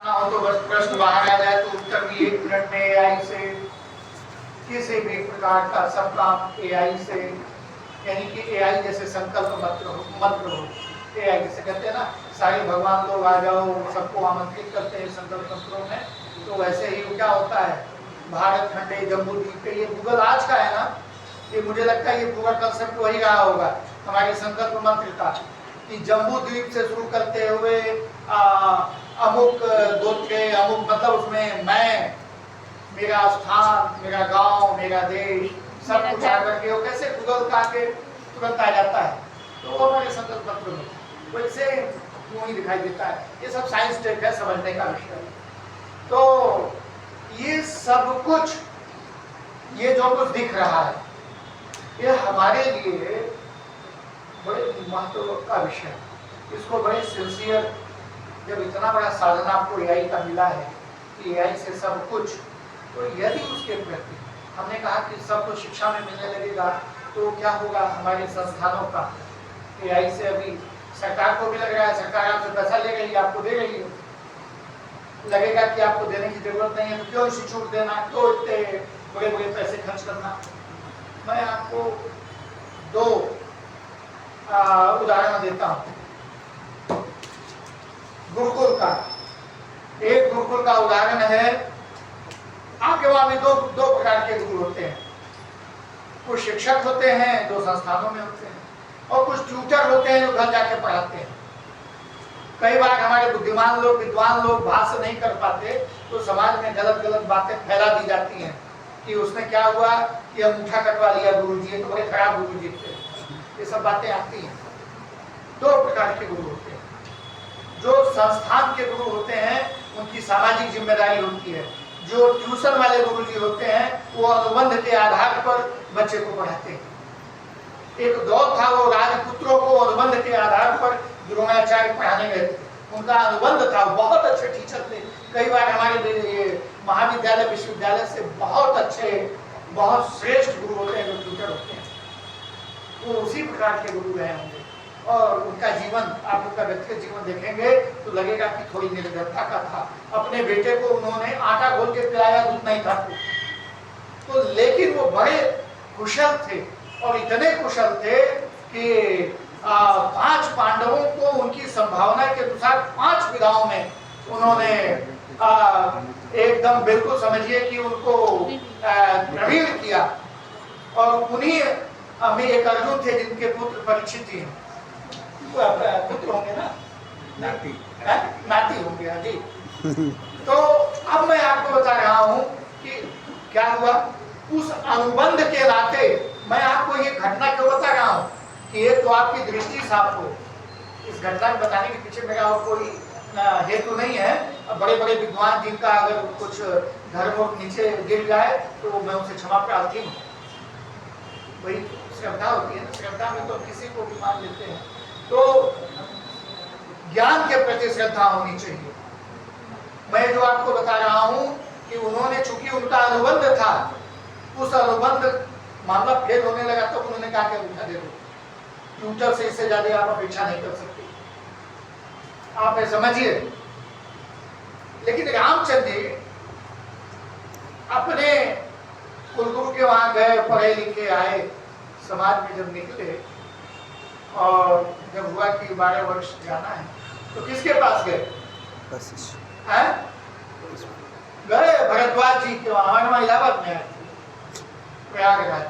हो तो बस प्रश्न बाहर आ जाए तो उत्तर भी 1 मिनट में एआई से, किसी भी प्रकार का सब काम एआई से, यानी कि एआई जैसे संकल्प मंत्र हो, एआई जैसे कहते हैं ना सारे भगवान लोग आ जाओ, सबको आमंत्रित करते हैं संकल्प मंत्रों में, तो वैसे ही क्या होता है भारत खंडे जम्बू द्वीप पे, ये गूगल आज का है ना, ये मुझे लगता है ये पूरा कंसेप्ट वही रहा होगा हमारे संकल्प मंत्र का, कि जम्बू द्वीप से शुरू करते हुए अमुक गोत्र, अमुक मतलब उसमें मैं, मेरा स्थान, मेरा गांव, मेरा देश, सब कुछ आ करके वो कैसे गूगल का के तुरंत आ जाता है, तो वो हमारे संकल्प पत्र में वैसे क्यों ही दिखाई देता है। ये सब साइंस टेक है, समझने का विषय। तो ये सब कुछ, ये जो कुछ दिख रहा है, ये हमारे लिए बड़े महत्व का विषय है। इसको बड़े सिंसियर, जब इतना बड़ा साधन आपको एआई का मिला है कि एआई से सब कुछ, तो यदि उसके प्रति हमने कहा कि सब कुछ शिक्षा में मिलने लगेगा तो क्या होगा हमारे संस्थानों का। एआई से अभी सरकार को भी लग रहा है, सरकार आपसे पैसा ले रही है, आपको दे रही है, लगेगा कि आपको देने की जरूरत नहीं है तो क्यों इंस्टीट्यूट देना, क्यों इतने बड़े बड़े पैसे खर्च करना। मैं आपको 2 उदाहरण देता हूं गुरुकुल का। एक गुरुकुल का उदाहरण है, आपके वहां भी दो प्रकार के गुरु होते हैं, कुछ शिक्षक होते हैं जो संस्थानों में होते हैं, और कुछ ट्यूटर होते हैं जो घर जाके पढ़ाते हैं। कई बार हमारे बुद्धिमान लोग, विद्वान लोग भाषण नहीं कर पाते तो समाज में गलत गलत बातें फैला दी जाती हैं कि उसने क्या हुआ कि अंगूठा कटवा लिया गुरुजी, तो बड़े खराब गुरुजी थे, ये सब बातें आती हैं। 2 प्रकार के गुरु होते हैं, जो संस्थान के गुरु होते हैं उनकी सामाजिक जिम्मेदारी होती है, जो ट्यूशन वाले गुरुजी होते हैं वो अनुबंध के आधार पर बच्चे को पढ़ाते हैं। एक दौर था, वो राजपुत्रों को अनुबंध के आधार पर द्रोणाचार्य पढ़ाने गए थे, उनका अनुबंध था, बहुत अच्छे टीचर थे। कई बार हमारे ये महाविद्यालय विश्वविद्यालय से बहुत अच्छे, बहुत श्रेष्ठ गुरु होते हैं जो टीचर होते हैं, वो उसी प्रकार के गुरु रहे होंगे। और उनका जीवन, आप उनका व्यक्तिगत जीवन देखेंगे तो लगेगा कि थोड़ी निर्धनता का था। अपने बेटे को उन्होंने आटा घोल के पिलाया, दूध नहीं था तो, लेकिन वो बड़े कुशल थे, और इतने कुशल थे कि 5 पांडवों को उनकी संभावना के अनुसार 5 विधाओं में उन्होंने एकदम बिल्कुल समझिए कि उनको प्रवीण किया। और उन्हीं में एक अर्जुन थे जिनके पुत्र परीक्षित जी हैं, पुत्र होंगे ना, नाती होंगे जी। तो अब मैं आपको बता रहा हूं कि क्या हुआ उस अनुबंध के नाते। मैं आपको ये घटना क्यों बता रहा हूं कि ये तो आपकी दृष्टि साफ हो। इस घटना को बताने के पीछे मेरा और कोई हेतु नहीं है। बड़े बड़े विद्वान जिनका अगर कुछ धर्म नीचे गिर जाए तो मैं उनसे क्षमा प्रार्थी हूँ, वही श्रद्धा होती है ना, श्रद्धा में तो किसी को भी मान लेते हैं। तो ज्ञान के प्रति श्रद्धा होनी चाहिए। मैं जो आपको बता रहा हूं कि उन्होंने, चूंकि उनका अनुबंध था, उस अनुबंध मामला फेल होने लगा तो उन्होंने कहा कि उठा दे दो, ट्यूटर से इससे ज्यादा आप अपेक्षा नहीं कर सकते, आप समझिए। लेकिन रामचंद्र जी अपने कुलगुरु के वहां गए, पढ़े लिखे आए, समाज में जब निकले और जब हुआ कि 12 वर्ष जाना है तो किसके पास गए? गए भरद्वाज जी के वहां, इलाहाबाद में आए थे, प्रयागराज।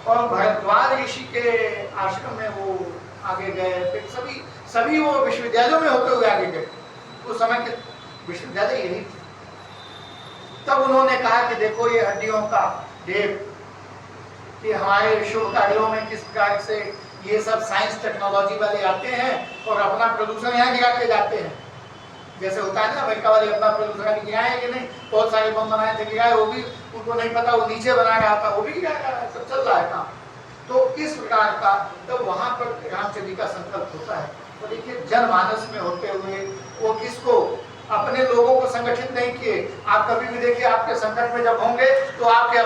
और भरद्वाज ऋषि के आश्रम में वो आगे गए, फिर सभी वो विश्वविद्यालयों में होते हुए आगे गए। उस समय के विश्वविद्यालय यही थे। तब उन्होंने कहा कि देखो ये हड्डियों का ढेर, कि हमारे शुभ कार्यों में किस प्रकार से ये सब साइंस टेक्नोलॉजी वाले आते हैं और अपना प्रदूषण यहाँ गिरा के जाते हैं। जैसे होता है ना, अमेरिका वाले अपना प्रदूषण गिराए कि नहीं, बहुत सारे बम बनाए थे, गिराए, वो भी उनको नहीं पता, वो नीचे बना रहा था, वो भी गिरा रहा है, सब चल रहा है काम। तो इस प्रकार का तो वहां पर रामचंद्र जी का संकल्प होता है। तो देखिए जनमानस में होते हुए वो किसको, अपने लोगों को संगठित नहीं किए। आप कभी भी देखिए, आपके संकट में जब होंगे तो आपके